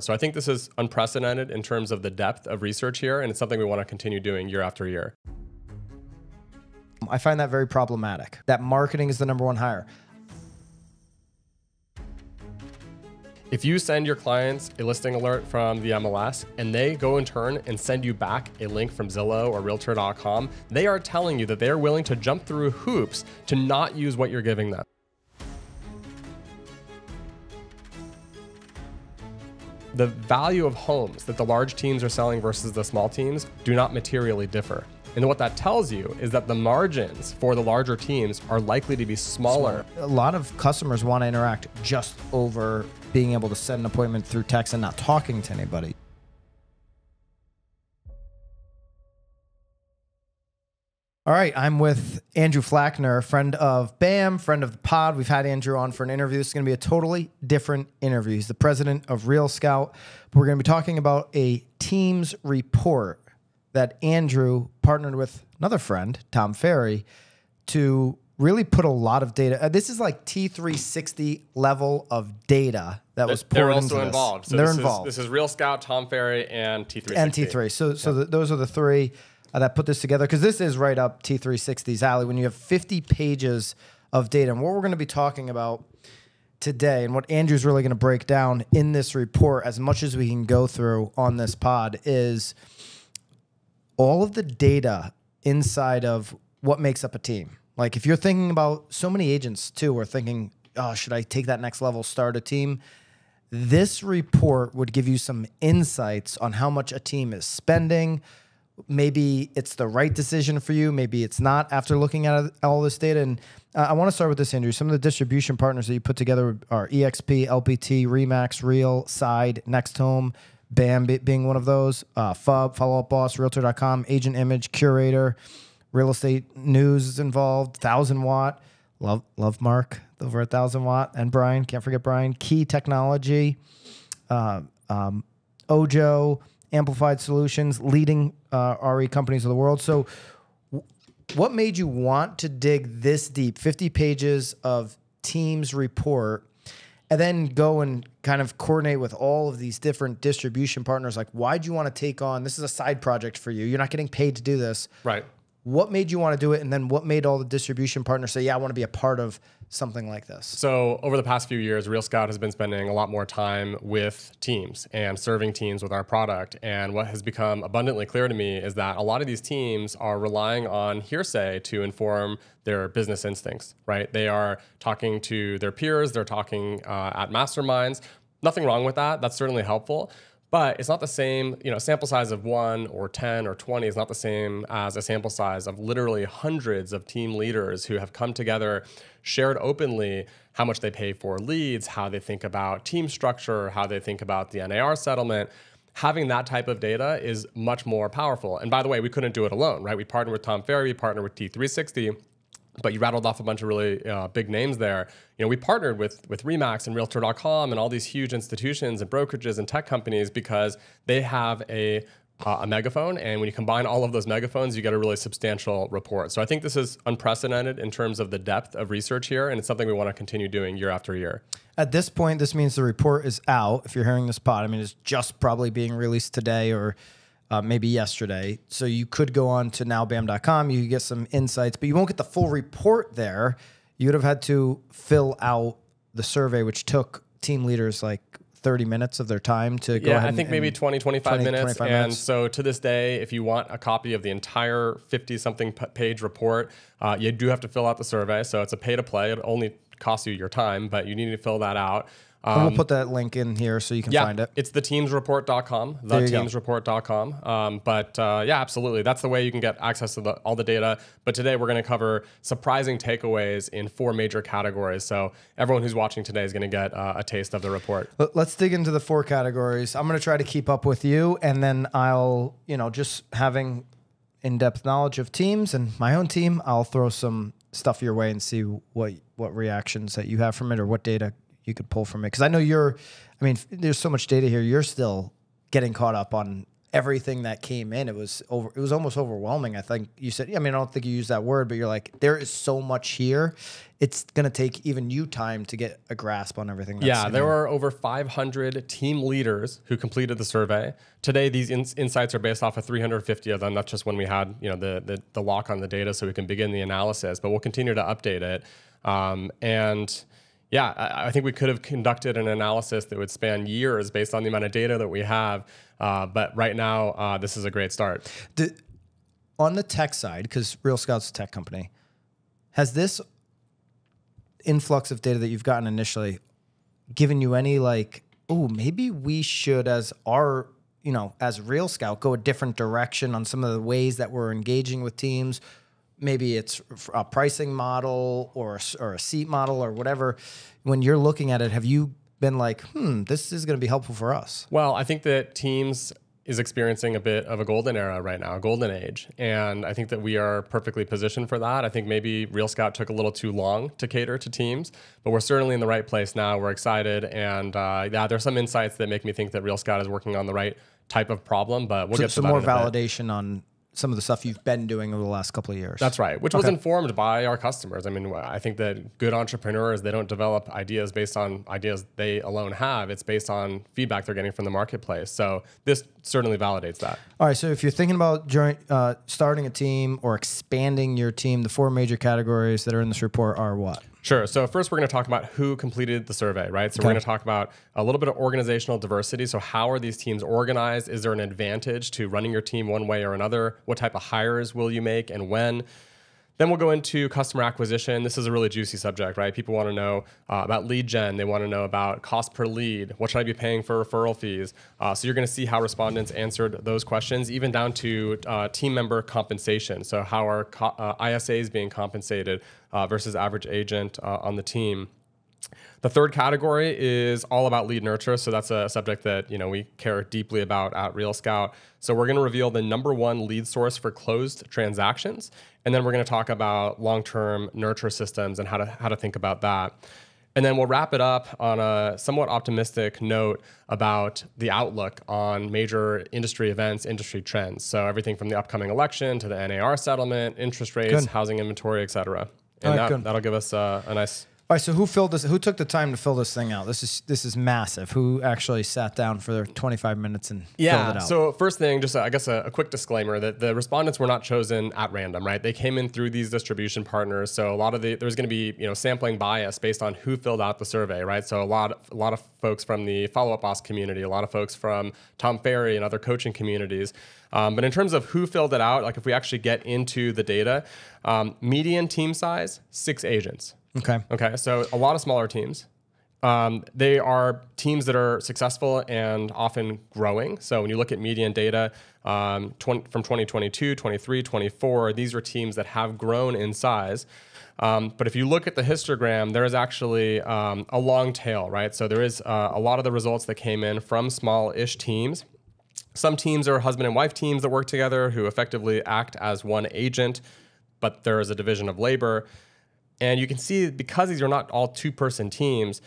So I think this is unprecedented in terms of the depth of research here, and it's something we want to continue doing year after year. I find that very problematic, that marketing is the #1 hire. If you send your clients a listing alert from the MLS and they go in turn and send you back a link from Zillow or Realtor.com, they are telling you that they're willing to jump through hoops to not use what you're giving them. The value of homes that the large teams are selling versus the small teams do not materially differ. And what that tells you is that the margins for the larger teams are likely to be smaller. A lot of customers want to interact just over being able to set an appointment through text and not talking to anybody. All right, I'm with Andrew Flachner, friend of BAM, friend of the pod. We've had Andrew on for an interview. This is going to be a totally different interview. He's the president of RealScout. We're going to be talking about a Teams report that Andrew partnered with another friend, Tom Ferry, to really put a lot of data. This is like T360 level of data that was poured into this. They're also involved. So they're involved. This is RealScout, Tom Ferry, and T360. And T3. So those are the three that put this together, because this is right up T360's alley when you have 50 pages of data. And what we're going to be talking about today, and what Andrew's really going to break down in this report as much as we can go through on this pod, is all of the data inside of what makes up a team. Like if you're thinking about, so many agents too are thinking, oh, should I take that next level, start a team? This report would give you some insights on how much a team is spending. Maybe it's the right decision for you. Maybe it's not after looking at all this data. And I want to start with this, Andrew. Some of the distribution partners that you put together are EXP, LPT, Remax, Real, Side, Next Home, BAM being one of those, FUB, Follow Up Boss, Realtor.com, Agent Image, Curator, Real Estate News is involved, 1000 Watt, love Mark over at 1000 Watt, and Brian, can't forget Brian, Key Technology, �𝐤𝐤, Amplified Solutions, leading RE companies of the world. So what made you want to dig this deep, 50 pages of Teams report, and then go and kind of coordinate with all of these different distribution partners? Like, why'd you want to take on, this is a side project for you. You're not getting paid to do this. Right. What made you want to do it? And then what made all the distribution partners say, yeah, I want to be a part of something like this? So over the past few years, RealScout has been spending a lot more time with teams and serving teams with our product. And what has become abundantly clear to me is that a lot of these teams are relying on hearsay to inform their business instincts, right? They are talking to their peers. They're talking at masterminds. Nothing wrong with that. That's certainly helpful. But it's not the same, sample size of 1 or 10 or 20 is not the same as a sample size of literally hundreds of team leaders who have come together, shared openly how much they pay for leads, how they think about team structure, how they think about the NAR settlement. Having that type of data is much more powerful. And by the way, we couldn't do it alone, right? We partnered with Tom Ferry, we partnered with T360, but you rattled off a bunch of really big names there. We partnered with Remax and Realtor.com and all these huge institutions and brokerages and tech companies because they have a megaphone. And when you combine all of those megaphones, you get a really substantial report. So I think this is unprecedented in terms of the depth of research here. And it's something we want to continue doing year after year. At this point, this means the report is out. If you're hearing this pod, I mean, it's just probably being released today or maybe yesterday. So you could go on to nowbam.com. You could get some insights, but you won't get the full report there. You would have had to fill out the survey, which took team leaders like 30 minutes of their time to go ahead. I think maybe 25 minutes. 25 and minutes. So to this day, if you want a copy of the entire 50-something page report, you do have to fill out the survey. So it's a pay to play. It only costs you your time, but you need to fill that out. And we'll put that link in here so you can find it. It's theteamsreport.com, theteamsreport.com. Yeah, absolutely. That's the way you can get access to all the data. But today we're going to cover surprising takeaways in 4 major categories. So everyone who's watching today is going to get a taste of the report. Let's dig into the 4 categories. I'm going to try to keep up with you, and then I'll, just having in-depth knowledge of teams and my own team, I'll throw some stuff your way and see what reactions that you have from it or what data you could pull from it. Because I know there's so much data here. You're still getting caught up on everything that came in, it was almost overwhelming. I think you said, I mean, I don't think you used that word, but you're like, there is so much here. It's going to take even you time to get a grasp on everything. Yeah, there were over 500 team leaders who completed the survey. Today, these insights are based off of 350 of them. That's just when we had, you know, the lock on the data so we can begin the analysis, but we'll continue to update it. And yeah, I think we could have conducted an analysis that would span years based on the amount of data that we have. But right now, this is a great start. On the tech side, because RealScout's a tech company, has this influx of data that you've gotten initially given you any like, oh, maybe we should, as RealScout, go a different direction on some of the ways that we're engaging with teams? Maybe it's a pricing model or a seat model or whatever. When you're looking at it, have you been like, this is going to be helpful for us? Well, I think that Teams is experiencing a bit of a golden era right now, a golden age. And I think that we are perfectly positioned for that. I think maybe RealScout took a little too long to cater to Teams, but we're certainly in the right place now. We're excited. And yeah, there's some insights that make me think that RealScout is working on the right type of problem, but we'll get to some that more in a bit. validation on some of the stuff you've been doing over the last couple of years. That's right, which was informed by our customers. I mean, I think that good entrepreneurs, they don't develop ideas based on ideas they alone have. It's based on feedback they're getting from the marketplace. So this certainly validates that. All right, so if you're thinking about starting a team or expanding your team, the 4 major categories that are in this report are what? Sure. So first, we're going to talk about who completed the survey, right? So we're going to talk about a little bit of organizational diversity. So how are these teams organized? Is there an advantage to running your team one way or another? What type of hires will you make and when? Then we'll go into customer acquisition. This is a really juicy subject, right? People want to know about lead gen. They want to know about cost per lead. What should I be paying for referral fees? So you're going to see how respondents answered those questions, even down to team member compensation. So how are ISAs being compensated versus average agent on the team? The third category is all about lead nurture. So that's a subject that we care deeply about at RealScout. So we're going to reveal the #1 lead source for closed transactions, and then we're going to talk about long-term nurture systems and how to think about that. And then we'll wrap it up on a somewhat optimistic note about the outlook on major industry events, industry trends. So everything from the upcoming election to the NAR settlement, interest rates, housing inventory, et cetera. And that'll give us a nice... All right, so who filled this? Who took the time to fill this thing out? This is massive. Who actually sat down for 25 mininutes and filled it out? So first thing, just I guess a quick disclaimer that the respondents were not chosen at random, right? They came in through these distribution partners. So a lot of there's going to be sampling bias based on who filled out the survey, right? So a lot of folks from the Follow Up Boss community, a lot of folks from Tom Ferry and other coaching communities. But in terms of who filled it out, like if we actually get into the data, median team size, 6 agents. Okay. So a lot of smaller teams. They are teams that are successful and often growing. So when you look at median data from 2022, 23, 24, these are teams that have grown in size. But if you look at the histogram, there is actually a long tail, right? So there is a lot of the results that came in from small-ish teams. Some teams are husband and wife teams that work together who effectively act as one agent, but there is a division of labor. And you can see, because these are not all 2-person teams,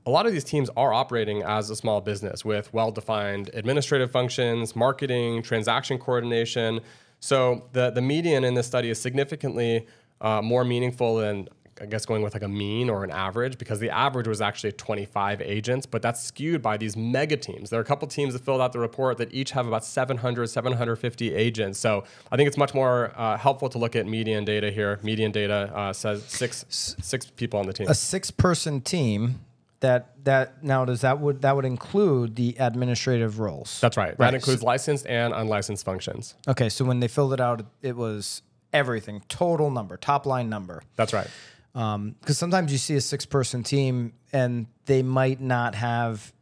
a lot of these teams are operating as a small business with well-defined administrative functions, marketing, transaction coordination. So the median in this study is significantly more meaningful than, I guess, going with like a mean or an average, because the average was actually 25 agents, but that's skewed by these mega teams. There are a couple teams that filled out the report that each have about 700, 750 agents. So I think it's much more helpful to look at median data here. Median data says six people on the team. A 6-person team. That would include the administrative roles. That's right. That includes licensed and unlicensed functions. Okay, so when they filled it out, it was everything, total number, top line number. That's right. Because sometimes you see a 6-person team and they might not have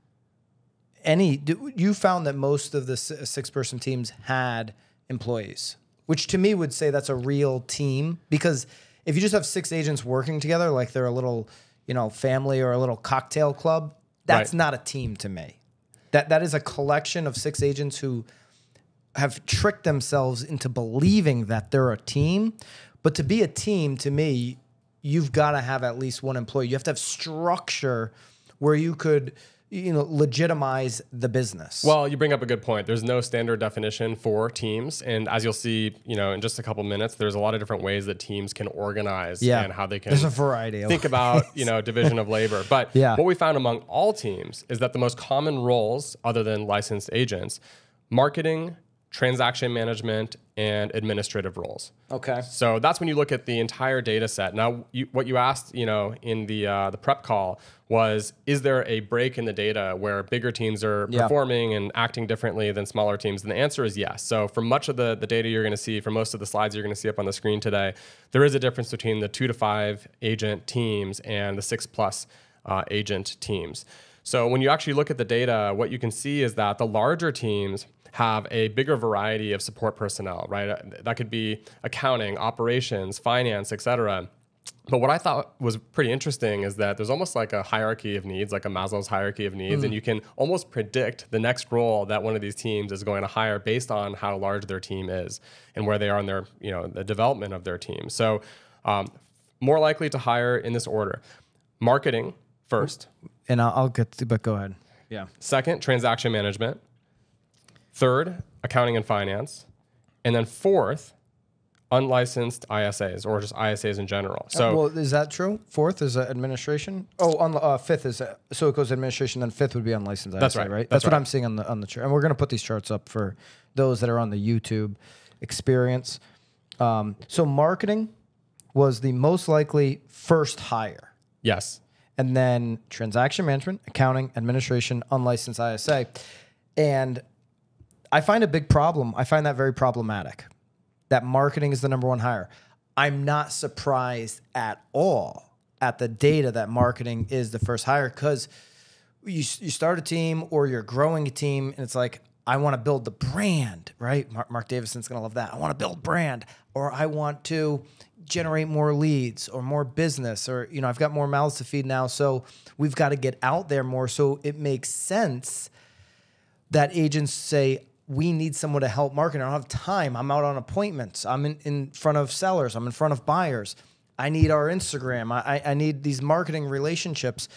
any. You found that most of the 6-person teams had employees, which to me would say that's a real team. Because if you just have 6 agents working together, like they're a little, family or a little cocktail club, that's not a team to me. That is a collection of 6 agents who have tricked themselves into believing that they're a team. But to be a team, to me, you've got to have at least one employee. You have to have structure where you could, legitimize the business? Well, you bring up a good point. There's no standard definition for teams. And as you'll see, in just a couple minutes, there's a lot of different ways that teams can organize and how they can There's a variety of think about, division of labor. But what we found among all teams is that the most common roles, other than licensed agents, marketing, transaction management, and administrative roles. Okay. So that's when you look at the entire data set. Now, what you asked, in the prep call was, is there a break in the data where bigger teams are performing and acting differently than smaller teams? And the answer is yes. So for much of the data you're going to see, for most of the slides you're going to see up on the screen today, there is a difference between the 2 to 5 agent teams and the 6+ agent teams. So when you actually look at the data, what you can see is that the larger teams have a bigger variety of support personnel, right? That could be accounting, operations, finance, et cetera. But what I thought was pretty interesting is that there's almost like a hierarchy of needs, like a Maslow's hierarchy of needs, and you can almost predict the next role that one of these teams is going to hire based on how large their team is and where they are in their, the development of their team. So more likely to hire in this order: marketing first. And I'll get to, but go ahead. Yeah. Second, transaction management. Third, accounting and finance. And then fourth, unlicensed ISAs, or just ISAs in general. So, well, is that true? Fourth is administration. Oh, fifth is so it goes administration. Then fifth would be unlicensed. That's ISA, right. That's what I'm seeing on the chart. And we're gonna put these charts up for those that are on the YouTube experience. So marketing was the most likely first hire. Yes. And then transaction management, accounting, administration, unlicensed ISA, and I find a big problem. I find that very problematic, that marketing is the #1 hire. I'm not surprised at all at the data that marketing is the first hire, because you start a team or you're growing a team and it's like, I want to build the brand, right? Mark Davison's going to love that. I want to build brand, or I want to generate more leads or more business, or, I've got more mouths to feed now. So we've got to get out there more. So it makes sense that agents say, we need someone to help market. I don't have time. I'm out on appointments. I'm in front of sellers. I'm in front of buyers. I need our Instagram. I need these marketing relationships.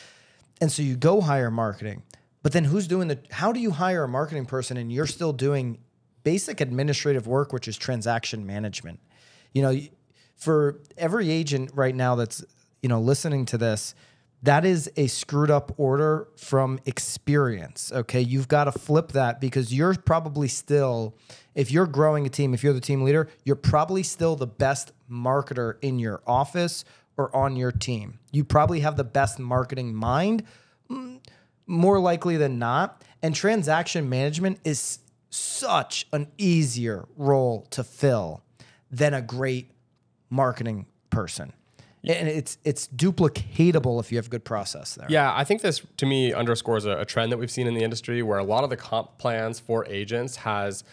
And so you go hire marketing. But then who's doing how do you hire a marketing person and you're still doing basic administrative work, which is transaction management? For every agent right now that's, listening to this, that is a screwed up order from experience, okay? You've got to flip that, because you're probably still, if you're growing a team, if you're the team leader, you're probably still the best marketer in your office or on your team. You probably have the best marketing mind, more likely than not. And transaction management is such an easier role to fill than a great marketing person. And it's duplicatable if you have good process there. Yeah, I think this, to me, underscores a trend that we've seen in the industry, where a lot of the comp plans for agents has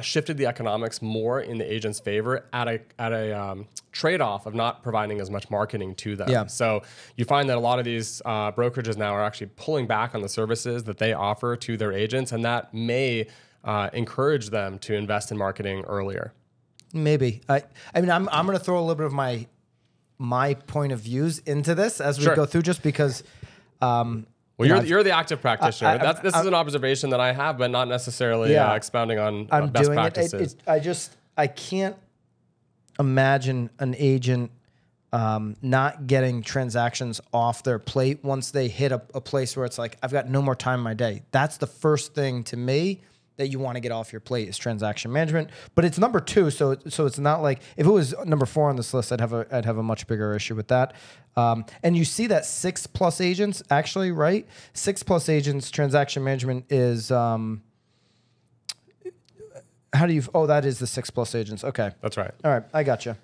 shifted the economics more in the agent's favor at a trade-off of not providing as much marketing to them. Yeah. So you find that a lot of these brokerages now are actually pulling back on the services that they offer to their agents, and that may encourage them to invest in marketing earlier. Maybe. I mean, I'm going to throw a little bit of my point of views into this as we go through, just because. Well, you're the active practitioner. This is an observation that I have, but not necessarily expounding on best practices. I can't imagine an agent not getting transactions off their plate once they hit a place where it's like, I've got no more time in my day. That's the first thing to me that you want to get off your plate, is transaction management. But it's #2, so it's not like, if it was #4 on this list, I'd have a much bigger issue with that. And you see that 6+ agents, actually, right? 6+ agents, transaction management is that is the 6+ agents. Okay, that's right. All right, I got you.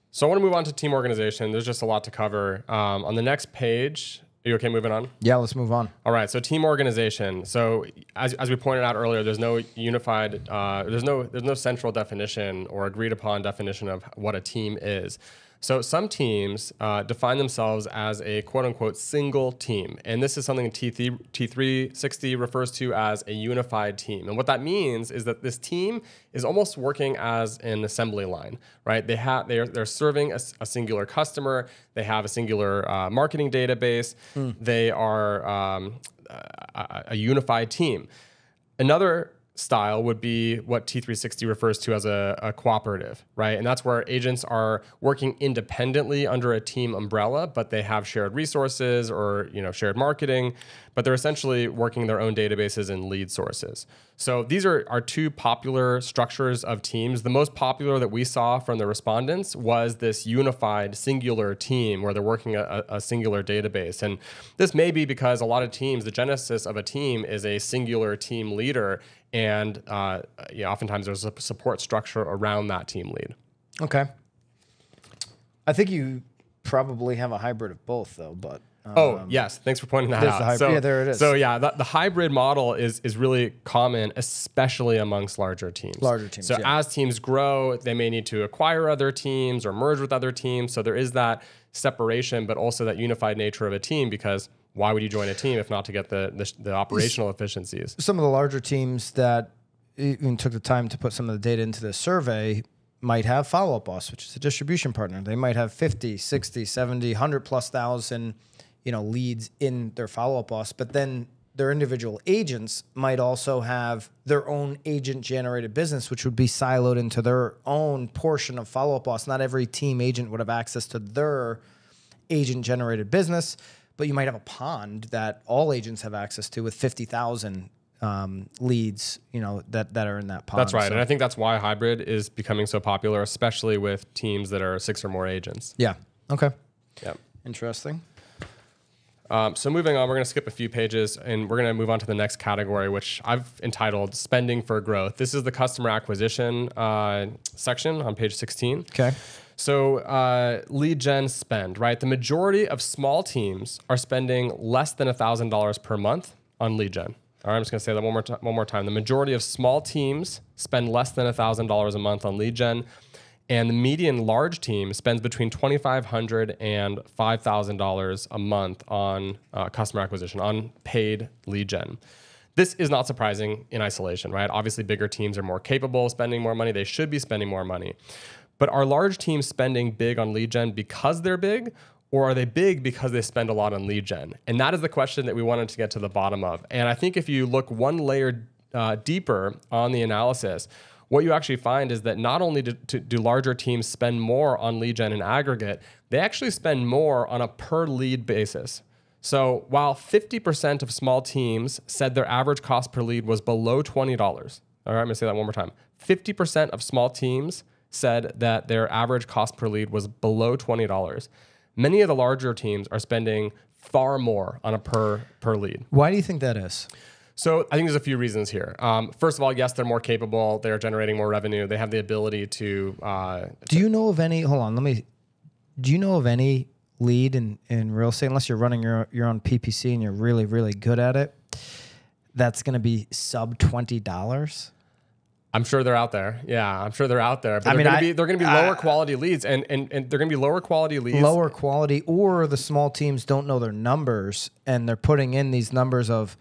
So I want to move on to team organization. There's just a lot to cover. On the next page. Are you okay moving on? Yeah, let's move on. All right, so team organization. So as we pointed out earlier, there's no unified, there's no central definition or agreed upon definition of what a team is. So some teams define themselves as a quote unquote single team. And this is something T360 refers to as a unified team. And what that means is that this team is almost working as an assembly line, right? They're serving a singular customer. They have a singular marketing database. They are a unified team. Another style would be what T360 refers to as a cooperative, right? And that's where agents are working independently under a team umbrella, but they have shared resources or shared marketing, but they're essentially working their own databases and lead sources. So these are our two popular structures of teams. The most popular that we saw from the respondents was this unified singular team where they're working a singular database. And this may be because a lot of teams, the genesis of a team is a singular team leader. And oftentimes there's a support structure around that team lead. Okay. I think you probably have a hybrid of both, though. But yes, thanks for pointing that out. So, yeah, there it is. So yeah, the hybrid model is really common, especially amongst larger teams. So as teams grow, they may need to acquire other teams or merge with other teams. So there is that separation, but also that unified nature of a team, because why would you join a team if not to get the operational efficiencies? Some of the larger teams that even took the time to put some of the data into the survey might have Follow-Up Boss, which is a distribution partner. They might have 50, 60, 70, 100+ thousand, leads in their Follow-Up Boss, but then their individual agents might also have their own agent-generated business, which would be siloed into their own portion of Follow-Up Boss. Not every team agent would have access to their agent-generated business, but you might have a pond that all agents have access to with 50,000 leads, that are in that pond. That's right. And I think that's why hybrid is becoming so popular, especially with teams that are 6 or more agents. Yeah. Okay. Yeah. Interesting. So moving on, we're going to skip a few pages and we're going to move on to the next category, which I've entitled Spending for Growth. This is the customer acquisition section on page 16. Okay. So lead gen spend, right? The majority of small teams are spending less than $1,000 per month on lead gen. All right, I'm just going to say that one more time. The majority of small teams spend less than $1,000 a month on lead gen, and the median large team spends between $2,500 and $5,000 a month on customer acquisition, on paid lead gen. This is not surprising in isolation, right? Obviously, bigger teams are more capable of spending more money. They should be spending more money. But are large teams spending big on lead gen because they're big, or are they big because they spend a lot on lead gen? And that is the question that we wanted to get to the bottom of. And I think if you look one layer deeper on the analysis, what you actually find is that not only do larger teams spend more on lead gen in aggregate, they actually spend more on a per lead basis. So while 50% of small teams said their average cost per lead was below $20, all right, I'm gonna say that one more time. 50% of small teams said that their average cost per lead was below $20. Many of the larger teams are spending far more on a per lead. Why do you think that is? So I think there's a few reasons here. First of all, yes, they're more capable. They're generating more revenue. They have the ability to... do you know of any... Hold on, do you know of any lead in real estate, unless you're running your own PPC and you're really, really good at it, that's going to be sub $20? I'm sure they're out there. Yeah, I'm sure they're out there. But they're going to be lower quality leads, and they're going to be lower quality leads. Lower quality, or the small teams don't know their numbers, and they're putting in these numbers of,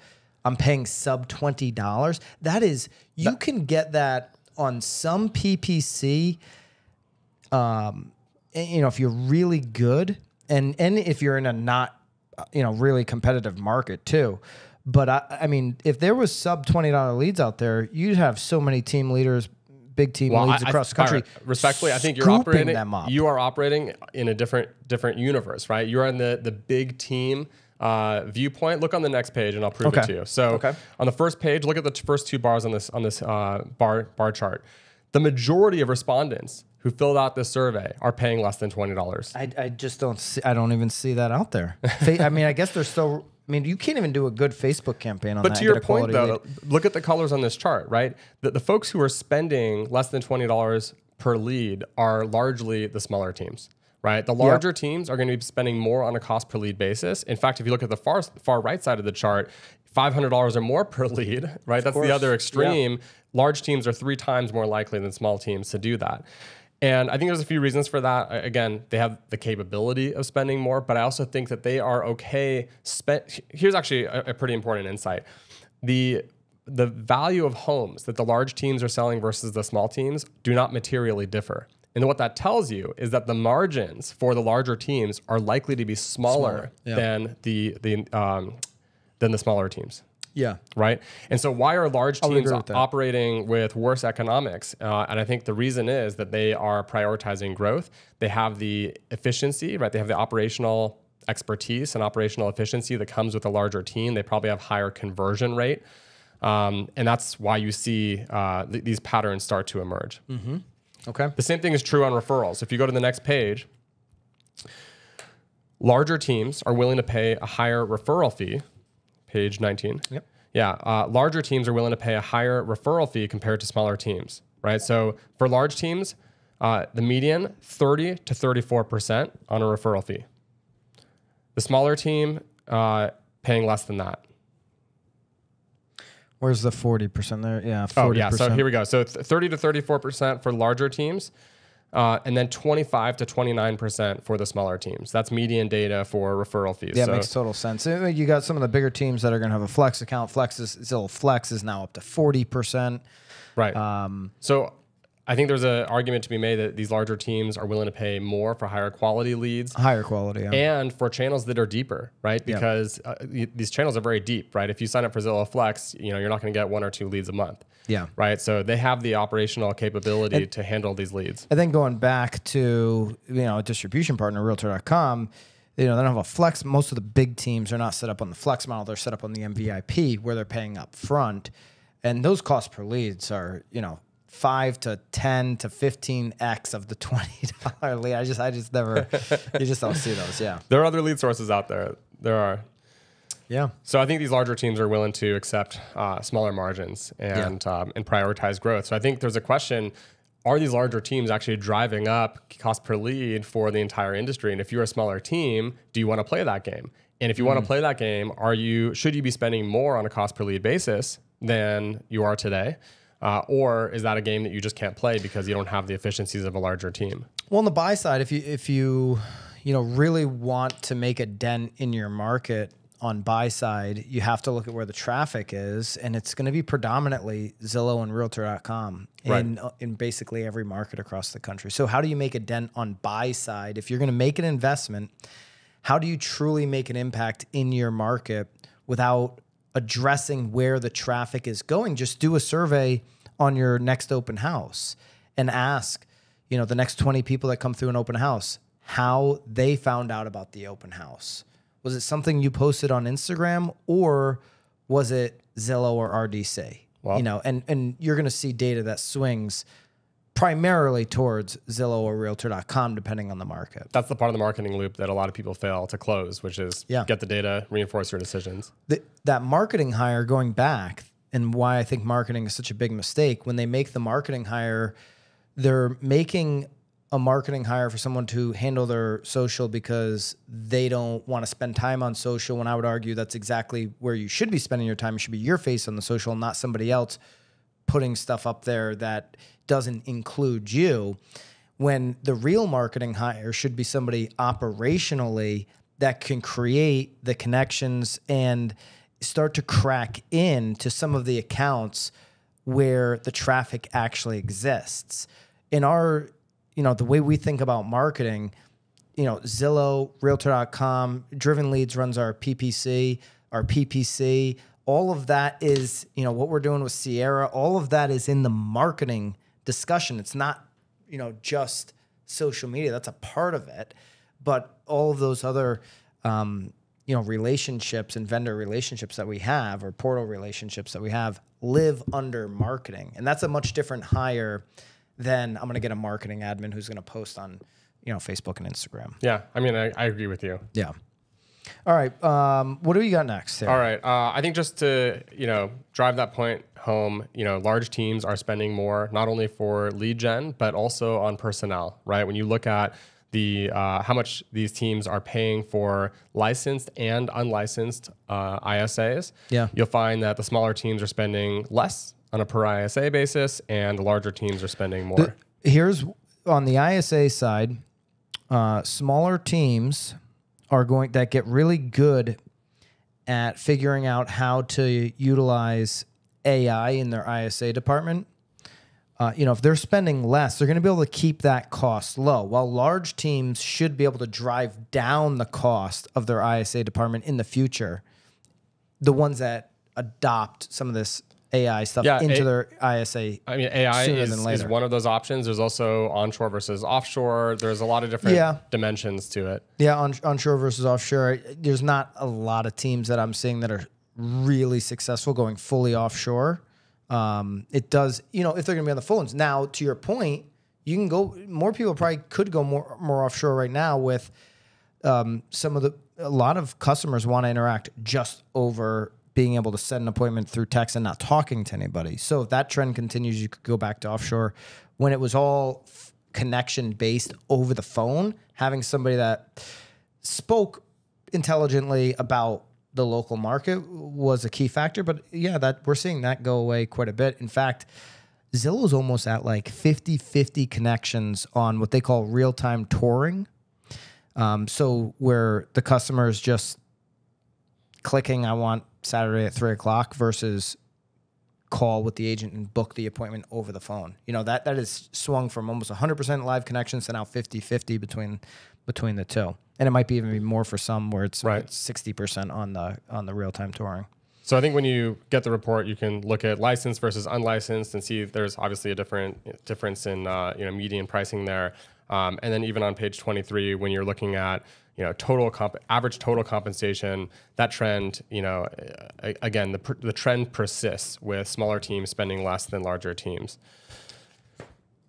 I'm paying sub $20. That is, you can get that on some PPC. If you're really good, and if you're in a not, really competitive market too. But I mean, if there was sub $20 leads out there, you'd have so many team leaders, big team leads across the country. Respectfully, I think you are operating in a different universe, right? You're in the big team viewpoint. Look on the next page, and I'll prove it to you. So on the first page, look at the first 2 bars on this bar chart. The majority of respondents who filled out this survey are paying less than $20. I just don't see. I don't even see that out there. I mean, I guess they're still. I mean, you can't even do a good Facebook campaign on that. But to your point, though, look at the colors on this chart, right? The folks who are spending less than $20 per lead are largely the smaller teams, right? The larger teams are going to be spending more on a cost per lead basis. In fact, if you look at the far right side of the chart, $500 or more per lead, right? That's the other extreme. Large teams are 3 times more likely than small teams to do that. And I think there's a few reasons for that. Again, they have the capability of spending more, but I also think that they are okay. Here's actually a pretty important insight. The value of homes that the large teams are selling versus the small teams do not materially differ. And what that tells you is that the margins for the larger teams are likely to be smaller. Than the smaller teams. Yeah. Right. And so why are large teams operating with worse economics? And I think the reason is that they are prioritizing growth. They have the efficiency, right? They have the operational expertise and operational efficiency that comes with a larger team. They probably have higher conversion rate. And that's why you see these patterns start to emerge. Mm-hmm. Okay. The same thing is true on referrals. If you go to the next page, larger teams are willing to pay a higher referral fee. Page 19. Yep. Yeah. Larger teams are willing to pay a higher referral fee compared to smaller teams, right? So for large teams, the median 30 to 34% on a referral fee. The smaller team paying less than that. Where's the 40% there? Yeah, 40%. Oh, yeah. So here we go. So 30 to 34% for larger teams, and then 25 to 29% for the smaller teams. That's median data for referral fees. Yeah, it makes total sense. You got some of the bigger teams that are going to have a flex account. Zillow Flex is now up to 40%. Right. So I think there's an argument to be made that these larger teams are willing to pay more for higher quality leads. Higher quality, yeah. And for channels that are deeper, right? Because these channels are very deep, right? If you sign up for Zillow Flex, you're not going to get 1 or 2 leads a month. Yeah. Right. So they have the operational capability to handle these leads. I think going back to, a distribution partner, Realtor.com, they don't have a flex. Most of the big teams are not set up on the flex model. They're set up on the MVP where they're paying up front. And those costs per leads are, 5 to 10 to 15x of the $20 lead. I just never, you just don't see those. Yeah. There are other lead sources out there. There are. Yeah. So I think these larger teams are willing to accept smaller margins and prioritize growth. So I think there's a question, are these larger teams actually driving up cost per lead for the entire industry? And if you're a smaller team, do you want to play that game? And if you want to play that game, should you be spending more on a cost per lead basis than you are today? Or is that a game that you just can't play because you don't have the efficiencies of a larger team? Well, on the buy side, if you really want to make a dent in your market on buy side, you have to look at where the traffic is, and it's going to be predominantly Zillow and Realtor.com in basically every market across the country. So how do you make a dent on buy side? If you're going to make an investment, how do you truly make an impact in your market without addressing where the traffic is going? Just do a survey on your next open house and ask, the next 20 people that come through an open house, how they found out about the open house. Was it something you posted on Instagram, or was it Zillow or RDC? Well, and you're going to see data that swings primarily towards Zillow or Realtor.com, depending on the market. That's the part of the marketing loop that a lot of people fail to close, which is get the data, reinforce your decisions. That marketing hire, going back, and why I think marketing is such a big mistake, when they make the marketing hire, they're making a marketing hire for someone to handle their social because they don't want to spend time on social, when I would argue that's exactly where you should be spending your time. It should be your face on the social, not somebody else putting stuff up there that doesn't include you. When the real marketing hire should be somebody operationally that can create the connections and start to crack into some of the accounts where the traffic actually exists. In our, the way we think about marketing, Zillow, Realtor.com, Driven Leads runs our PPC, our PPC. All of that is, what we're doing with Sierra, all of that is in the marketing discussion. It's not, just social media. That's a part of it. But all of those other, relationships and vendor relationships that we have, or portal relationships that we have, live under marketing. And that's a much different hire than I'm going to get a marketing admin who's going to post on, Facebook and Instagram. Yeah. I mean, I agree with you. Yeah. All right. What do we got next, Sarah? All right. I think just to, drive that point home, large teams are spending more, not only for lead gen, but also on personnel, right? When you look at how much these teams are paying for licensed and unlicensed ISAs, you'll find that the smaller teams are spending less on a per ISA basis, and the larger teams are spending more. on the ISA side, smaller teams that get really good at figuring out how to utilize AI in their ISA department. If they're spending less, they're going to be able to keep that cost low. While large teams should be able to drive down the cost of their ISA department in the future, the ones that adopt some of this AI stuff into their ISA. I mean, AI is one of those options. There's also onshore versus offshore. There's a lot of different dimensions to it. Yeah, onshore versus offshore. There's not a lot of teams that I'm seeing that are really successful going fully offshore. It does, if they're going to be on the phones. Now, to your point, you can go. More people probably could go more offshore right now with a lot of customers want to interact just over being able to set an appointment through text and not talking to anybody. So if that trend continues, you could go back to offshore. When it was all connection based over the phone, having somebody that spoke intelligently about the local market was a key factor. But yeah, that we're seeing that go away quite a bit. In fact, Zillow's almost at like 50-50 connections on what they call real-time touring. So where the customer is just clicking, I want Saturday at 3:00 versus call with the agent and book the appointment over the phone. That is swung from almost 100% live connections to now 50-50 between the two. And it might be even more for some where it's 60% on the real-time touring. So I think when you get the report, you can look at licensed versus unlicensed and see there's obviously a difference in median pricing there. And then even on page 23, when you're looking at average total compensation, that trend, again, the trend persists with smaller teams spending less than larger teams.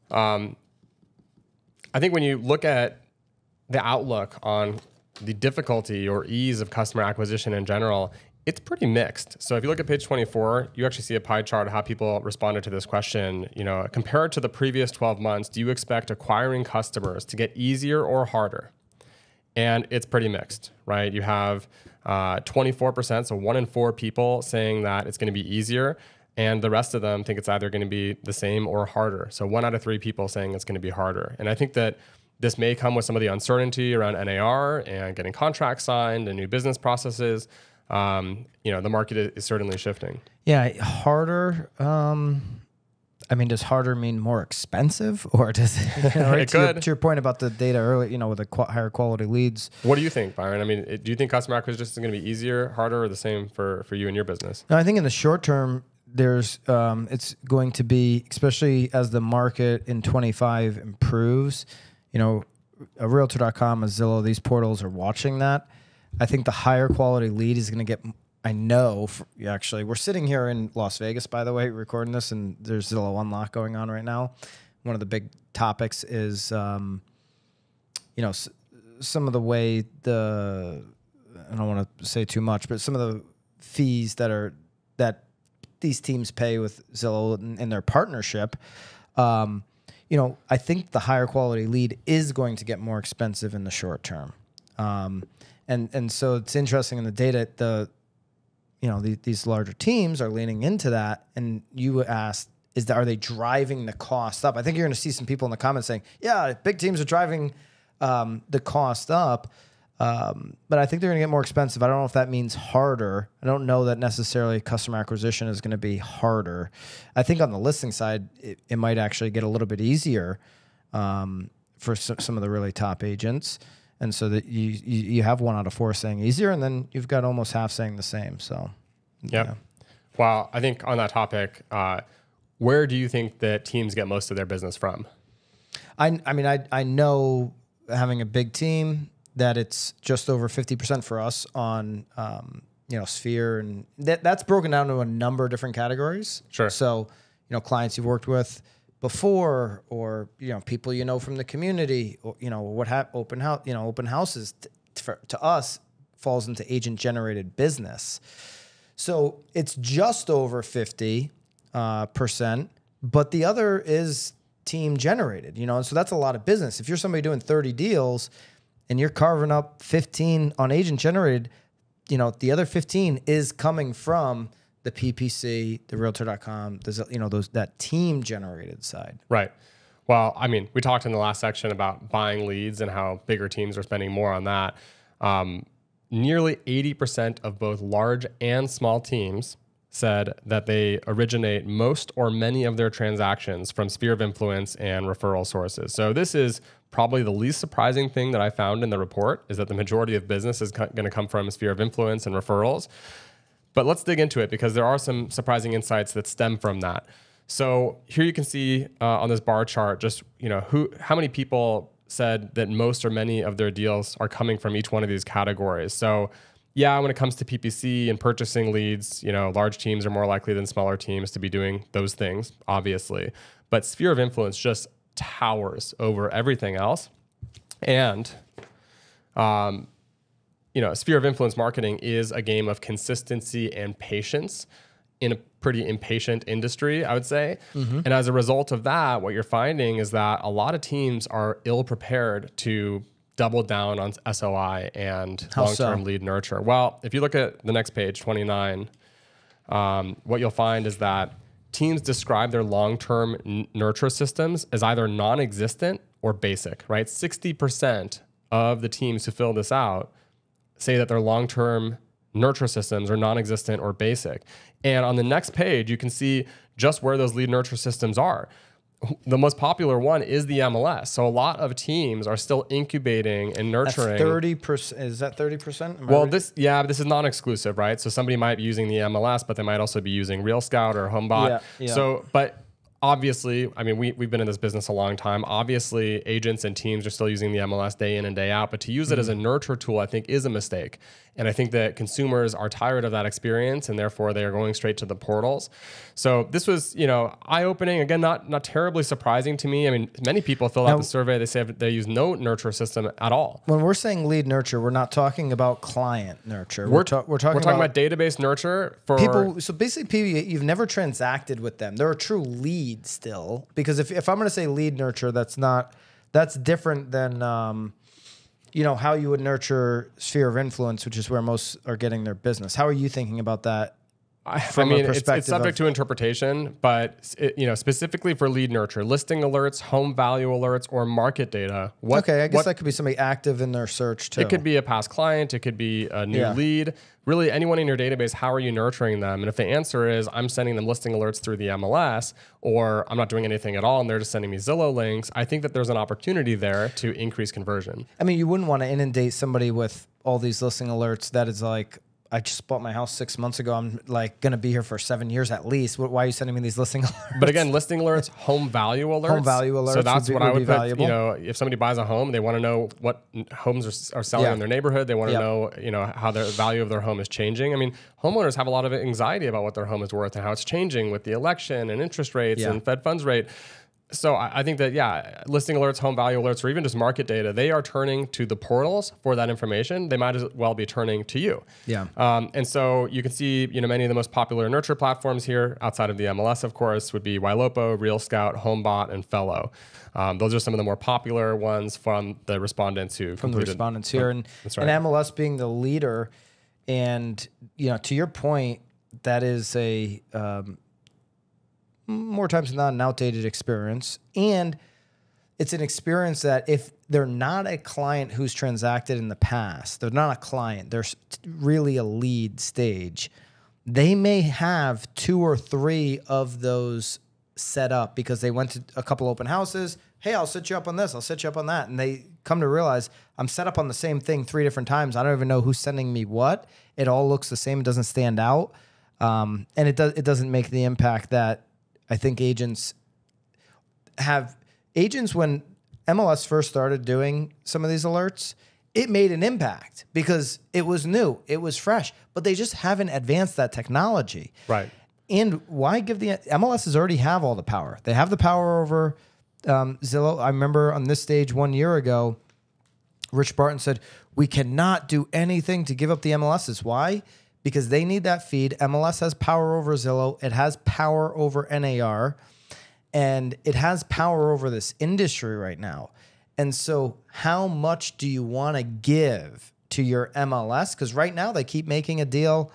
I think when you look at the outlook on the difficulty or ease of customer acquisition in general, it's pretty mixed. So if you look at page 24, you actually see a pie chart of how people responded to this question. Compared to the previous 12 months, do you expect acquiring customers to get easier or harder? And it's pretty mixed, right? You have 24%, so 1 in 4 people saying that it's going to be easier, and the rest of them think it's either going to be the same or harder. So 1 out of 3 people saying it's going to be harder. And I think that this may come with some of the uncertainty around NAR and getting contracts signed and new business processes. The market is certainly shifting. Yeah, harder. Does harder mean more expensive, or does it could. To your point about the data earlier, with the higher quality leads? What do you think, Byron? Do you think customer acquisition is going to be easier, harder, or the same for you and your business? No, I think in the short term, it's going to be, especially as the market in 25 improves. A Realtor.com, a Zillow, these portals are watching that. I think the higher quality lead is going to get. We're sitting here in Las Vegas, by the way, recording this, and there's Zillow Unlock going on right now. One of the big topics is, some of the way I don't want to say too much, but some of the fees that these teams pay with Zillow in their partnership. I think the higher quality lead is going to get more expensive in the short term. And so it's interesting in the data, these larger teams are leaning into that. And you asked, are they driving the cost up? I think you're going to see some people in the comments saying, yeah, big teams are driving the cost up. But I think they're going to get more expensive. I don't know if that means harder. I don't know that necessarily customer acquisition is going to be harder. I think on the listing side, it might actually get a little bit easier for some of the really top agents. And so that you have 1 out of 4 saying easier, and then you've got almost half saying the same. So, yeah. Well, I think on that topic, where do you think that teams get most of their business from? I know, having a big team, that it's just over 50% for us on Sphere, and that's broken down to a number of different categories. Sure. So clients you've worked with before, or people from the community, or open houses to us falls into agent generated business. So it's just over 50%, but the other is team generated, and so that's a lot of business. If you're somebody doing 30 deals and you're carving up 15 on agent generated, the other 15 is coming from the PPC, the Realtor.com, that team generated side. Right. Well, I mean, we talked in the last section about buying leads and how bigger teams are spending more on that. Nearly 80% of both large and small teams said that they originate most or many of their transactions from sphere of influence and referral sources. So this is probably the least surprising thing that I found in the report, is that the majority of business is going to come from sphere of influence and referrals. But let's dig into it, because there are some surprising insights that stem from that. So here you can see on this bar chart, just how many people said that most or many of their deals are coming from each one of these categories. So yeah, when it comes to PPC and purchasing leads, large teams are more likely than smaller teams to be doing those things, obviously. But sphere of influence just towers over everything else. And, sphere of influence marketing is a game of consistency and patience in a pretty impatient industry, I would say. And as a result of that, what you're finding is that a lot of teams are ill-prepared to double down on SOI and long-term lead nurture. Well, if you look at the next page, 29, what you'll find is that teams describe their long-term nurture systems as either non-existent or basic, right? 60% of the teams who fill this out say that their long-term nurture systems are non-existent or basic. And on the next page, you can see just where those lead nurture systems are. The most popular one is the MLS. So a lot of teams are still incubating and nurturing. That's 30%. Is that 30%? Well, this is non-exclusive, right? So somebody might be using the MLS, but they might also be using RealScout or HomeBot. Yeah. So, but obviously, I mean, we've been in this business a long time. Obviously, agents and teams are still using the MLS day in and day out, but to use it as a nurture tool, I think, is a mistake. And I think that consumers are tired of that experience, and therefore they are going straight to the portals. So this was, eye-opening. Again, not terribly surprising to me. I mean, many people fill out the survey. They say they use no nurture system at all. When we're saying lead nurture, we're not talking about client nurture. We're talking about database nurture for people. So basically, people you've never transacted with them. They're a true lead still, because if I'm going to say lead nurture, that's different than how you would nurture sphere of influence, which is where most are getting their business. How are you thinking about that? It's subject to interpretation, but specifically for lead nurture, listing alerts, home value alerts, or market data. I guess that could be somebody active in their search too. It could be a past client. It could be a new lead. Really, anyone in your database, how are you nurturing them? And if the answer is, I'm sending them listing alerts through the MLS, or I'm not doing anything at all and they're just sending me Zillow links, I think that there's an opportunity there to increase conversion. I mean, you wouldn't want to inundate somebody with all these listing alerts that is like, I just bought my house 6 months ago. I'm like going to be here for 7 years at least. Why are you sending me these listing alerts? But again, listing alerts, home value alerts. Home value alerts. So that's what I would put. Valuable. If somebody buys a home, they want to know what homes are selling in their neighborhood. They want to know, how the value of their home is changing. I mean, homeowners have a lot of anxiety about what their home is worth and how it's changing with the election and interest rates and Fed funds rate. So I think that, listing alerts, home value alerts, or even just market data, they are turning to the portals for that information. They might as well be turning to you. Yeah. And so you can see, many of the most popular nurture platforms here, outside of the MLS, of course, would be 𝐌𝐿opo, RealScout, HomeBot, and Fellow. Those are some of the more popular ones from the respondents who from the respondents here. And, that's right. And MLS being the leader. And, to your point, that is a... more times than not an outdated experience. And it's an experience that if they're not a client who's transacted in the past, they're not a client, they're really a lead stage, they may have 2 or 3 of those set up because they went to a couple open houses. Hey, I'll set you up on this. I'll set you up on that. And they come to realize I'm set up on the same thing 3 different times. I don't even know who's sending me what. It all looks the same. It doesn't stand out. And it doesn't make the impact that I think agents, when MLS first started doing some of these alerts, it made an impact because it was new, it was fresh, but they just haven't advanced that technology. Right. And why give MLSs already have all the power. They have the power over Zillow. I remember on this stage 1 year ago, Rich Barton said, we cannot do anything to give up the MLSs. Why? Because they need that feed. MLS has power over Zillow. It has power over NAR. And it has power over this industry right now. And so how much do you want to give to your MLS? Because right now they keep making a deal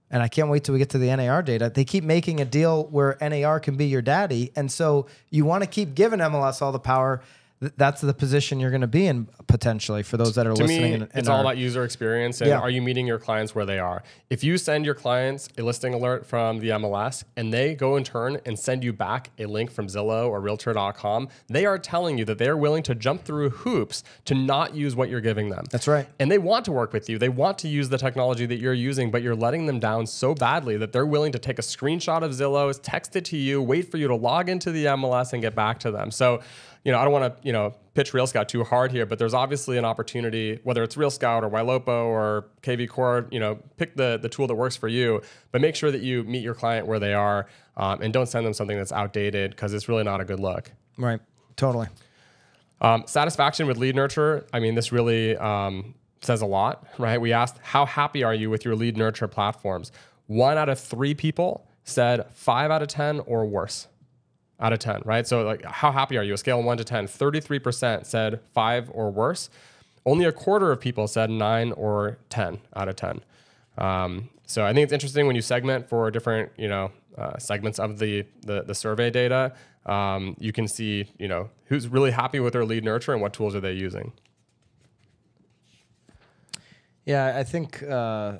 and I can't wait till we get to the NAR data. They keep making a deal where NAR can be your daddy. And so you want to keep giving MLS all the power. That's the position you're going to be in potentially for those that are listening. To me, it's all about user experience and are you meeting your clients where they are? If you send your clients a listing alert from the MLS and they go in turn and send you back a link from Zillow or Realtor.com, they are telling you that they are willing to jump through hoops to not use what you're giving them. That's right. And they want to work with you. They want to use the technology that you're using, but you're letting them down so badly that they're willing to take a screenshot of Zillow, text it to you, wait for you to log into the MLS and get back to them. So, I don't want to, pitch RealScout too hard here, but there's obviously an opportunity, whether it's RealScout or 𝐌𝐿opo or KV Core, pick the tool that works for you, but make sure that you meet your client where they are and don't send them something that's outdated because it's really not a good look. Right. Totally. Satisfaction with lead nurture. I mean, this really says a lot, right? We asked, how happy are you with your lead nurture platforms? 1 out of 3 people said 5 out of 10 or worse. Out of 10, right? So like, how happy are you? A scale of 1 to 10, 33% said 5 or worse. Only a quarter of people said 9 or 10 out of 10. So I think it's interesting when you segment for different, segments of the survey data. You can see, who's really happy with their lead nurture and what tools are they using. Yeah, I think, the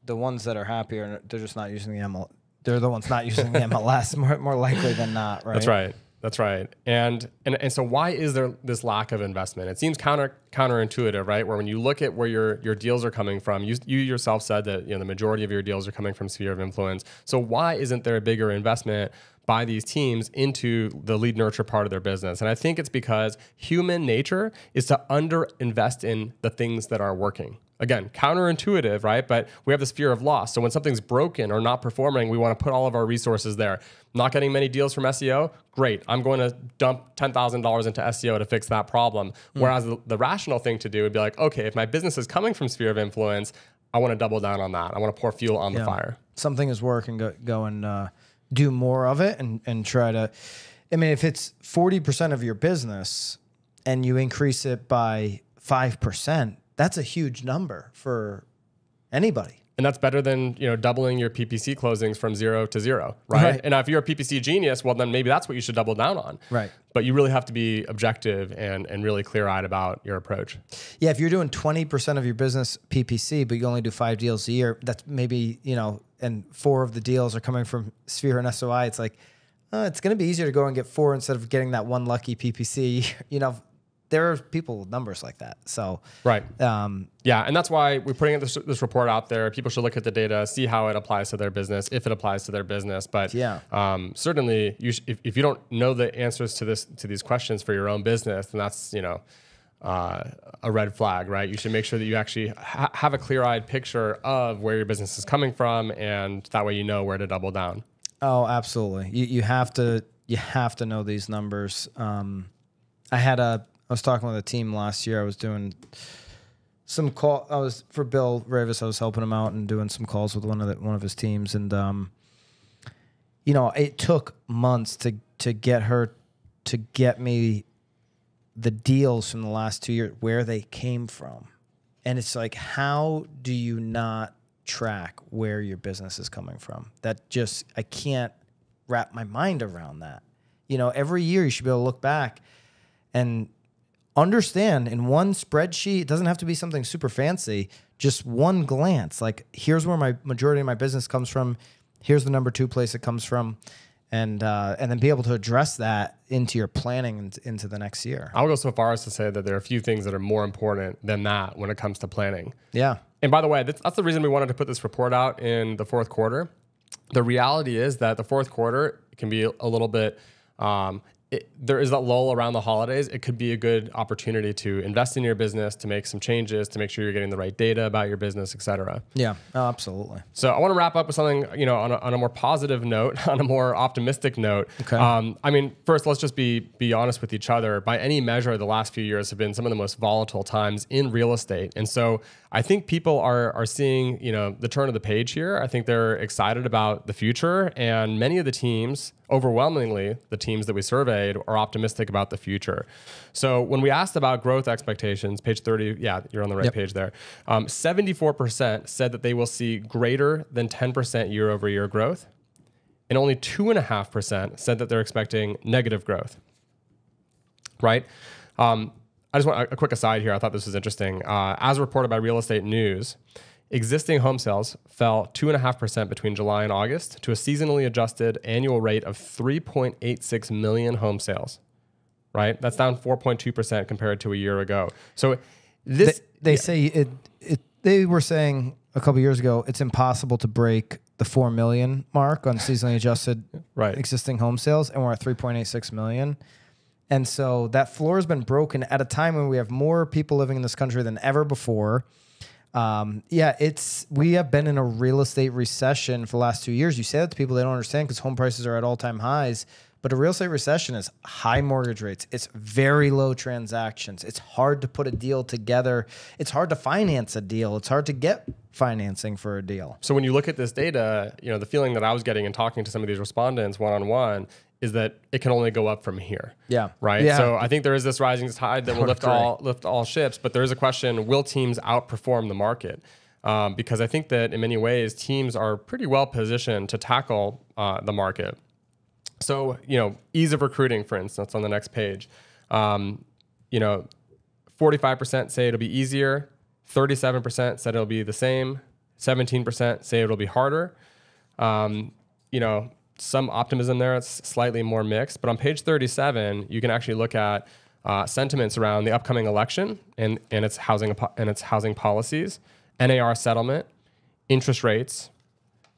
ones that are happier, they're just not using the MLS. They're the ones not using the MLS more likely than not, right? That's right. That's right. And so why is there this lack of investment? It seems counterintuitive, right? Where when you look at where your deals are coming from, you yourself said that the majority of your deals are coming from sphere of influence. So why isn't there a bigger investment by these teams into the lead nurture part of their business? And I think it's because human nature is to underinvest in the things that are working. Again, counterintuitive, right? But we have this fear of loss. So when something's broken or not performing, we want to put all of our resources there. Not getting many deals from SEO? Great. I'm going to dump $10,000 into SEO to fix that problem. Whereas the rational thing to do would be like, okay, if my business is coming from sphere of influence, I want to double down on that. I want to pour fuel on the fire. Something is working, go and do more of it and try to, if it's 40% of your business and you increase it by 5%, that's a huge number for anybody. And that's better than doubling your PPC closings from 0 to 0, right? And now if you're a PPC genius, well, then maybe that's what you should double down on. Right. But you really have to be objective and really clear-eyed about your approach. Yeah, if you're doing 20% of your business PPC, but you only do 5 deals a year, that's maybe, and 4 of the deals are coming from Sphere and SOI. It's like, it's going to be easier to go and get 4 instead of getting that one lucky PPC, There are people with numbers like that. So right. Yeah, and that's why we're putting this report out there. People should look at the data, see how it applies to their business, if it applies to their business. But certainly, if you don't know the answers to these questions for your own business, then that's a red flag, right? You should make sure that you actually have a clear-eyed picture of where your business is coming from, and that way you know where to double down. Oh, absolutely. You have to know these numbers. I was talking with a team last year. I was doing some call. I was for Bill Ravis. I was helping him out and doing some calls with one of his teams. And it took months to get her to get me the deals from the last 2 years, where they came from. And it's like, how do you not track where your business is coming from? I can't wrap my mind around that. Every year you should be able to look back and understand in one spreadsheet. It doesn't have to be something super fancy, just one glance. Like, here's where my majority of my business comes from. Here's the number 2 place it comes from. And then be able to address that into your planning into the next year. I'll go so far as to say that there are a few things that are more important than that when it comes to planning. Yeah. And by the way, that's the reason we wanted to put this report out in the 4th quarter. The reality is that the 4th quarter can be a little bit, there is that lull around the holidays. It could be a good opportunity to invest in your business, to make some changes, to make sure you're getting the right data about your business, et cetera. Yeah, absolutely. So I want to wrap up with something, on a more positive note, on a more optimistic note. Okay. First, let's just be honest with each other. By any measure, the last few years have been some of the most volatile times in real estate. And so I think people are seeing, the turn of the page here. I think they're excited about the future, and many of the teams, overwhelmingly the teams that we surveyed, are optimistic about the future. So when we asked about growth expectations, page 30, yeah, you're on the right page there. 74% said that they will see greater than 10% year-over-year growth, and only 2.5% said that they're expecting negative growth. Right? I just want a quick aside here. I thought this was interesting. As reported by Real Estate News, existing home sales fell 2.5% between July and August to a seasonally adjusted annual rate of 3.86 million home sales. Right? That's down 4.2% compared to a year ago. So this they were saying a couple years ago it's impossible to break the 4 million mark on seasonally adjusted existing home sales, and we're at 3.86 million. And so that floor has been broken at a time when we have more people living in this country than ever before. We have been in a real estate recession for the last 2 years. You say that to people, they don't understand because home prices are at all-time highs. But a real estate recession is high mortgage rates. It's very low transactions. It's hard to put a deal together. It's hard to finance a deal. It's hard to get financing for a deal. So when you look at this data, the feeling that I was getting in talking to some of these respondents one-on-one is that it can only go up from here. Yeah. Right. Yeah. So I think there is this rising tide that will lift all ships, but there is a question: will teams outperform the market? Because I think that in many ways teams are pretty well positioned to tackle the market. So ease of recruiting, for instance, on the next page, 45% say it'll be easier, 37% said it'll be the same, 17% say it'll be harder. Some optimism there. It's slightly more mixed. But on page 37, you can actually look at sentiments around the upcoming election and its housing policies, NAR settlement, interest rates,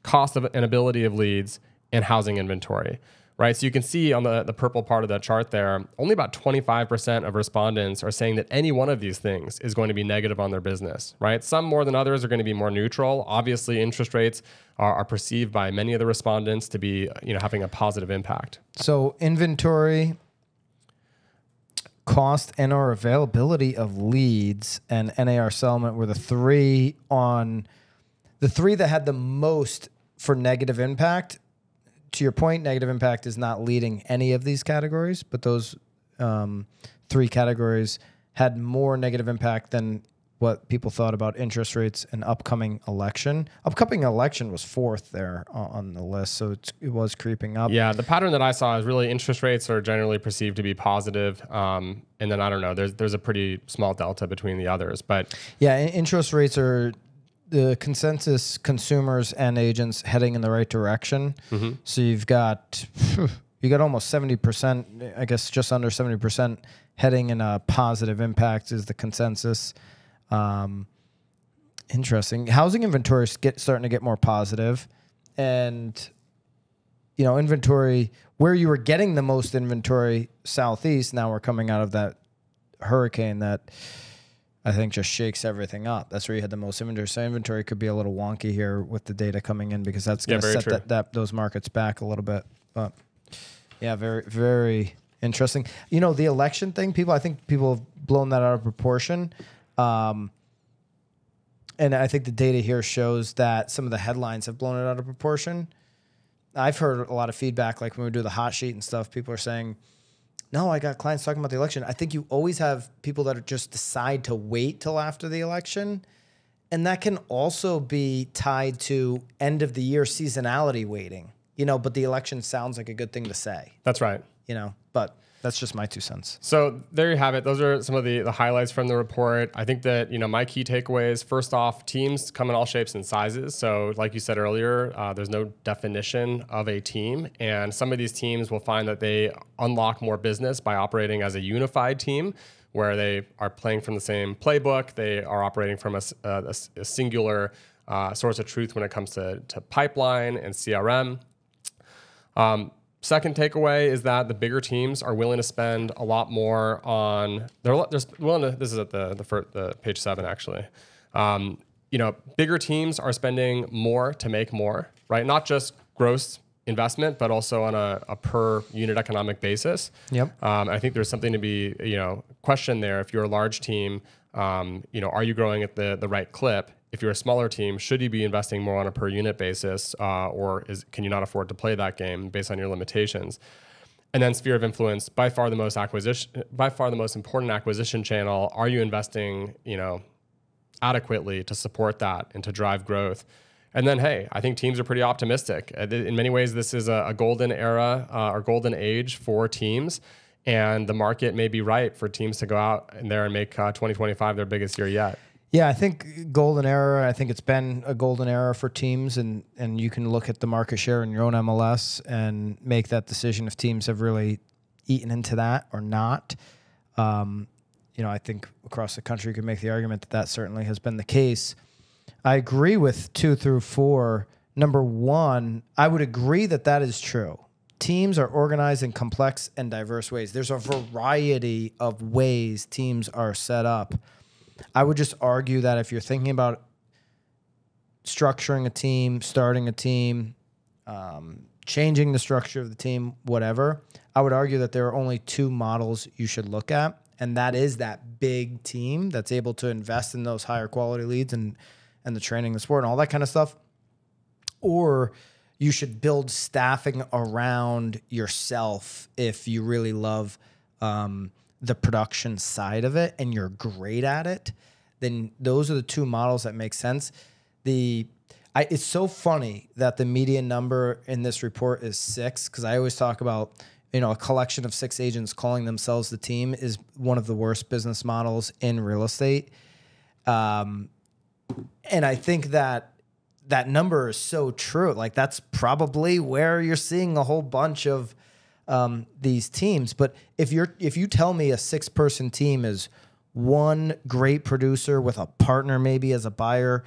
cost of and ability of leads, and housing inventory. Right, so you can see on the purple part of that chart there, only about 25% of respondents are saying that any one of these things is going to be negative on their business. Right, some more than others are going to be more neutral. Obviously, interest rates are perceived by many of the respondents to be having a positive impact. So inventory, cost, and/or availability of leads, and NAR settlement were the three that had the most for negative impact. To your point, negative impact is not leading any of these categories, but those three categories had more negative impact than what people thought about interest rates and upcoming election. Upcoming election was fourth there on the list, so it was creeping up. Yeah, the pattern that I saw is really interest rates are generally perceived to be positive, and then I don't know, there's a pretty small delta between the others. But yeah, interest rates are the consensus consumers and agents heading in the right direction. Mm-hmm. So you've got almost 70%, I guess just under 70% heading in a positive impact is the consensus. Interesting. Housing inventory is starting to get more positive, and inventory where you were getting the most inventory southeast. Now we're coming out of that hurricane that I think just shakes everything up. That's where you had the most inventory. So inventory could be a little wonky here with the data coming in because that's going to set those markets back a little bit. But yeah, very, very interesting. The election thing, I think people have blown that out of proportion. And I think the data here shows that some of the headlines have blown it out of proportion. I've heard a lot of feedback, like when we do the hot sheet and stuff, people are saying, no, I got clients talking about the election. I think you always have people that just decide to wait till after the election. And that can also be tied to end of the year seasonality waiting, but the election sounds like a good thing to say. That's right. But that's just my 2 cents. So there you have it. Those are some of the highlights from the report. I think that, my key takeaways, first off, teams come in all shapes and sizes. So like you said earlier, there's no definition of a team. And some of these teams will find that they unlock more business by operating as a unified team where they are playing from the same playbook. They are operating from a singular source of truth when it comes to pipeline and CRM. Second takeaway is that the bigger teams are willing to spend a lot more on. They're willing to. This is at the page 7 actually. Bigger teams are spending more to make more, right? Not just gross investment, but also on a per unit economic basis. Yep. I think there's something to be questioned there. If you're a large team, Are you growing at the right clip? If you're a smaller team, should you be investing more on a per unit basis, or can you not afford to play that game based on your limitations? And then sphere of influence, by far the most important acquisition channel. Are you investing, adequately to support that and to drive growth? And then, hey, I think teams are pretty optimistic. In many ways, this is a golden era or golden age for teams. And the market may be ripe for teams to go out in there and make 2025 their biggest year yet. Yeah, I think golden era. I think it's been a golden era for teams, and you can look at the market share in your own MLS and make that decision if teams have really eaten into that or not. I think across the country you could make the argument that certainly has been the case. I agree with 2 through 4. Number 1, I would agree that is true. Teams are organized in complex and diverse ways. There's a variety of ways teams are set up. I would just argue that if you're thinking about structuring a team, starting a team, changing the structure of the team, whatever, I would argue that there are only 2 models you should look at, and that is that big team that's able to invest in those higher quality leads and the training, the sport, and all that kind of stuff. Or you should build staffing around yourself if you really love the production side of it and you're great at it. Then those are the 2 models that make sense. It's so funny that the median number in this report is 6, because I always talk about, a collection of 6 agents calling themselves the team is one of the worst business models in real estate. And I think that number is so true. Like, that's probably where you're seeing a whole bunch of these teams. But if you tell me a 6-person team is 1 great producer with a partner maybe as a buyer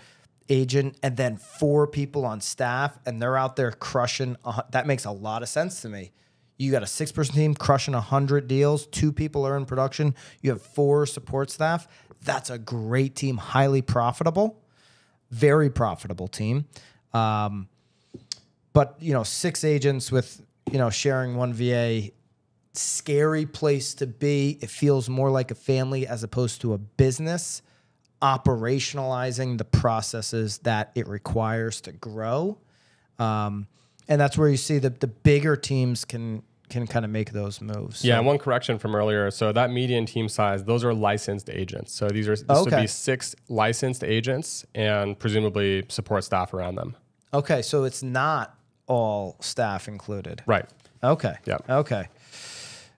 agent, and then 4 people on staff, and they're out there crushing, that makes a lot of sense to me. You got a 6-person team crushing 100 deals, 2 people are in production, you have 4 support staff. That's a great team, highly profitable, very profitable team. But 6 agents with, sharing 1 VA, scary place to be. It feels more like a family as opposed to a business, operationalizing the processes that it requires to grow. And that's where you see the bigger teams can kind of make those moves. Yeah, and one correction from earlier. So that median team size, those are licensed agents. So this would be 6 licensed agents and presumably support staff around them. Okay, so it's not all staff included. Right. Okay. Yeah. Okay.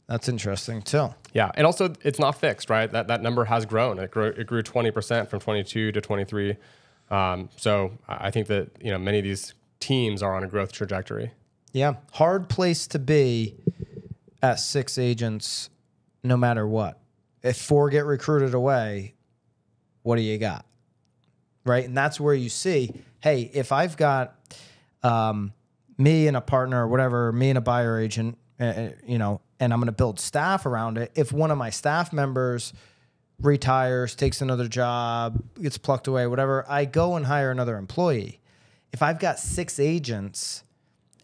That's interesting too. Yeah, and also it's not fixed, right? That number has grown. It grew 20% from 22 to 23. So I think that many of these teams are on a growth trajectory. Yeah, hard place to be at 6 agents, no matter what. If 4 get recruited away, what do you got? Right, and that's where you see, hey, if I've got me and a partner or whatever, me and a buyer agent, and I'm going to build staff around it. If one of my staff members retires, takes another job, gets plucked away, whatever, I go and hire another employee. If I've got 6 agents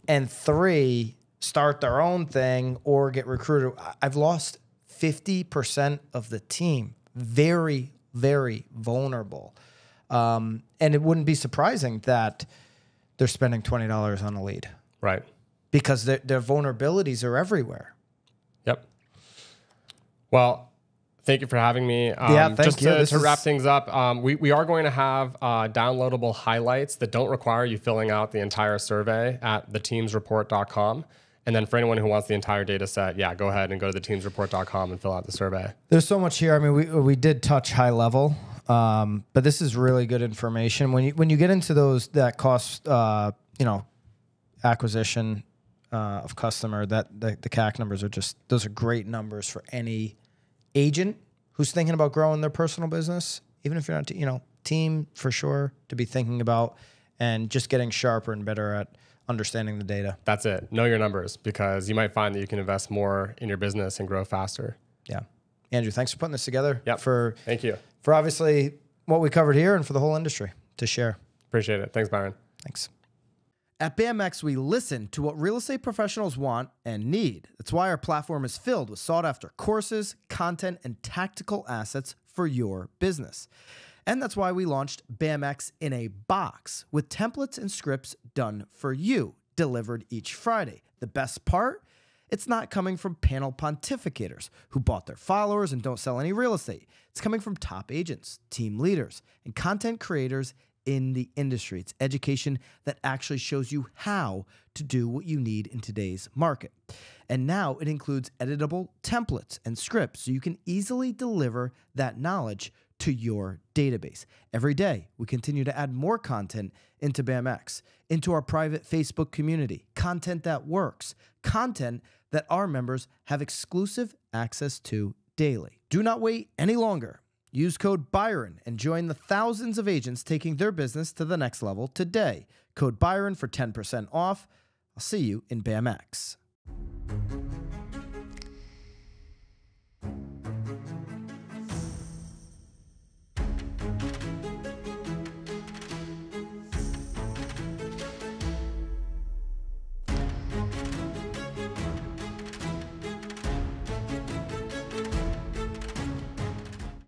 and 3 start their own thing or get recruited, I've lost 50% of the team. Very, very vulnerable. And it wouldn't be surprising that they're spending $20 on a lead. Right. Because their vulnerabilities are everywhere. Yep. Well, thank you for having me. Thank you. To wrap things up, we are going to have downloadable highlights that don't require you filling out the entire survey at theteamsreport.com. And then for anyone who wants the entire data set, go ahead and go to theteamsreport.com and fill out the survey. There's so much here. I mean, we did touch high level, but this is really good information. When you get into that cost, acquisition of customer, that the CAC numbers are those are great numbers for any agent who's thinking about growing their personal business, even if you're not, team for sure to be thinking about, and just getting sharper and better at understanding the data. That's it. Know your numbers, because you might find that you can invest more in your business and grow faster. Yeah. Andrew, thanks for putting this together. Yep. Thank you. For obviously what we covered here and for the whole industry to share. Appreciate it. Thanks, Byron. Thanks. At BAMX, we listen to what real estate professionals want and need. That's why our platform is filled with sought-after courses, content, and tactical assets for your business. And that's why we launched BAMX in a box with templates and scripts done for you, delivered each Friday. The best part? It's not coming from panel pontificators who bought their followers and don't sell any real estate. It's coming from top agents, team leaders, and content creators in the industry. It's education that actually shows you how to do what you need in today's market. And now it includes editable templates and scripts so you can easily deliver that knowledge to your database. Every day, we continue to add more content into BAMX, into our private Facebook community, content that works, content that our members have exclusive access to daily. Do not wait any longer. Use code Byron and join the thousands of agents taking their business to the next level today. Code Byron for 10% off. I'll see you in BAMX.